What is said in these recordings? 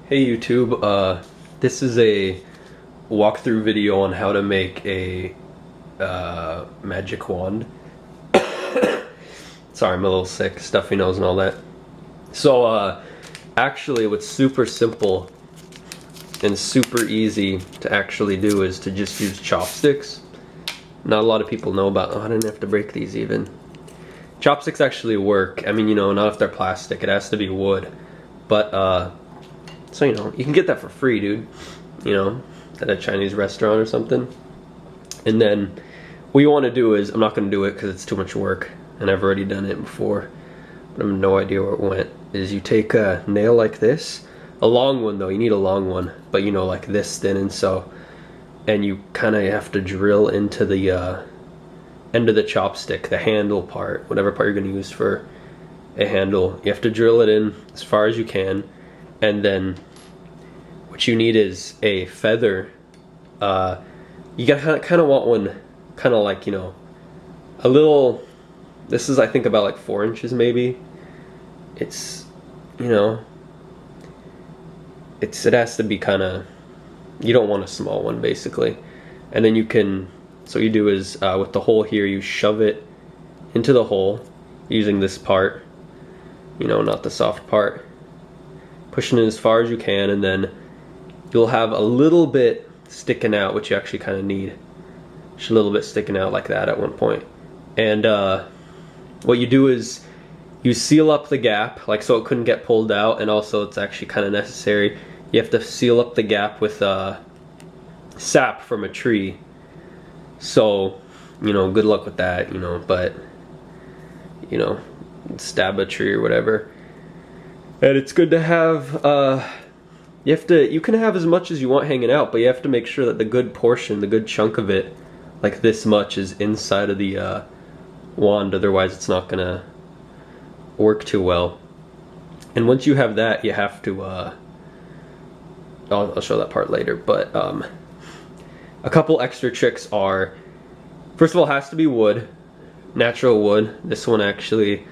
Hey YouTube, this is a walkthrough video on how to make a magic wand. Sorry, I'm a little sick, stuffy nose and all that. So actually what's super simple and super easy to actually do is to just use chopsticks. Not a lot of people know about, oh, I didn't have to break these even. Chopsticks actually work. I mean, you know, not if they're plastic, it has to be wood. But so, you know, you can get that for free, dude. You know, at a Chinese restaurant or something. And then what you want to do is, I'm not going to do it because it's too much work. And I've already done it before. But I have no idea where it went. Is you take a nail like this. A long one though, you need a long one. But you know, like this thin and so. And you kind of have to drill into the end of the chopstick, the handle part. Whatever part you're going to use for a handle. You have to drill it in as far as you can. And then what you need is a feather. You gotta kind of want one kind of like, you know, a little, this is I think about like 4 inches maybe. It's, you know, it has to be kind of, you don't want a small one basically. And then you can, so what you do is with the hole here, you shove it into the hole using this part, you know, not the soft part. Pushing it as far as you can, and then you'll have a little bit sticking out, which you actually kind of need. Just a little bit sticking out like that at one point. And what you do is you seal up the gap, like so it couldn't get pulled out, and also it's actually kind of necessary. You have to seal up the gap with sap from a tree. So, you know, good luck with that, you know, but, you know, stab a tree or whatever. And it's good to have, you can have as much as you want hanging out, but you have to make sure that the good portion, the good chunk of it, like this much, is inside of the wand, otherwise it's not gonna work too well. And once you have that, you have to, I'll show that part later, but a couple extra tricks are, first of all, it has to be wood, natural wood. This one actually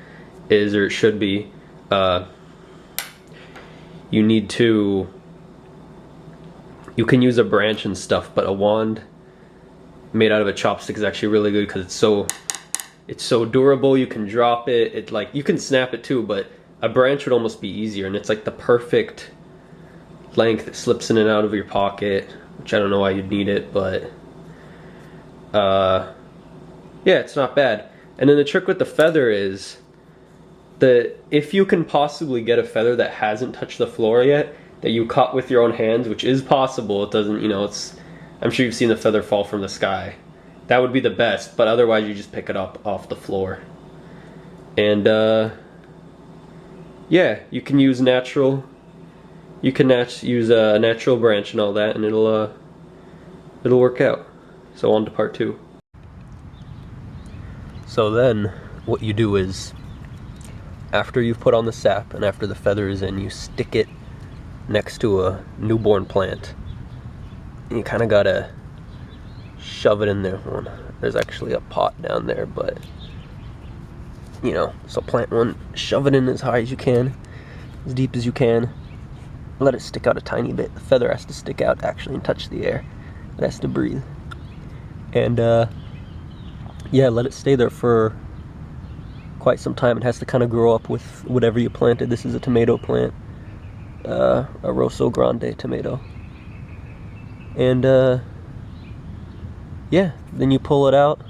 is, or it should be. You need to, you can use a branch and stuff, but a wand made out of a chopstick is actually really good because it's so durable. You can drop it, it like, you can snap it too, but a branch would almost be easier, and it's like the perfect length. It slips in and out of your pocket, which I don't know why you'd need it, but yeah, it's not bad. And then the trick with the feather is that if you can possibly get a feather that hasn't touched the floor yet, that you cut with your own hands, which is possible, it doesn't, you know, it's, I'm sure you've seen the feather fall from the sky. That would be the best, but otherwise you just pick it up off the floor. And yeah, you can use natural, you can use a natural branch and all that, and it'll work out. So on to part 2. So then what you do is, after you've put on the sap and after the feather is in, you stick it next to a newborn plant. And you kind of gotta shove it in there. There's actually a pot down there, but you know, so plant one, shove it in as high as you can, as deep as you can. Let it stick out a tiny bit. The feather has to stick out actually and touch the air. It has to breathe. And yeah, let it stay there for quite some time. It has to kind of grow up with whatever you planted. This is a tomato plant, a Rosso Grande tomato. And yeah, then you pull it out,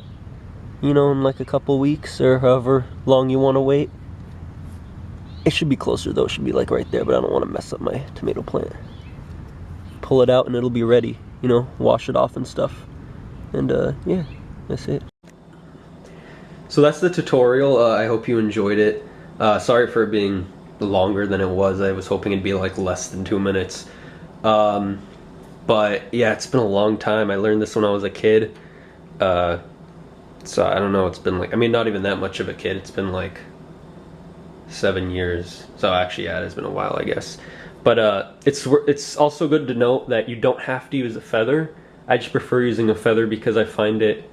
you know, in like a couple weeks or however long you want to wait. It should be closer though, it should be like right there, but I don't want to mess up my tomato plant. Pull it out and it'll be ready, you know, wash it off and stuff. And yeah, that's it. So that's the tutorial. I hope you enjoyed it. Sorry for it being longer than it was. I was hoping it'd be like less than 2 minutes. But yeah, it's been a long time. I learned this when I was a kid. So I don't know, it's been like, I mean, not even that much of a kid. It's been like 7 years. So actually, yeah, it's been a while, I guess. But it's also good to note that you don't have to use a feather. I just prefer using a feather because I find it,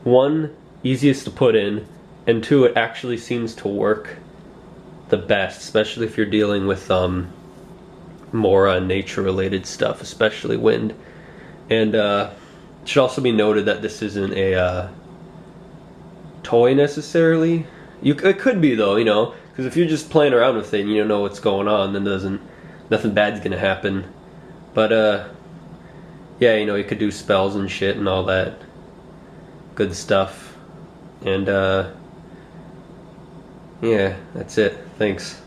one, easiest to put in, and 2, it actually seems to work the best, especially if you're dealing with more nature related stuff, especially wind. And it should also be noted that this isn't a toy necessarily. It could be though, you know, because if you're just playing around with it and you don't know what's going on, then nothing bad's gonna happen. But yeah, you know, you could do spells and shit and all that good stuff. And yeah, that's it. Thanks.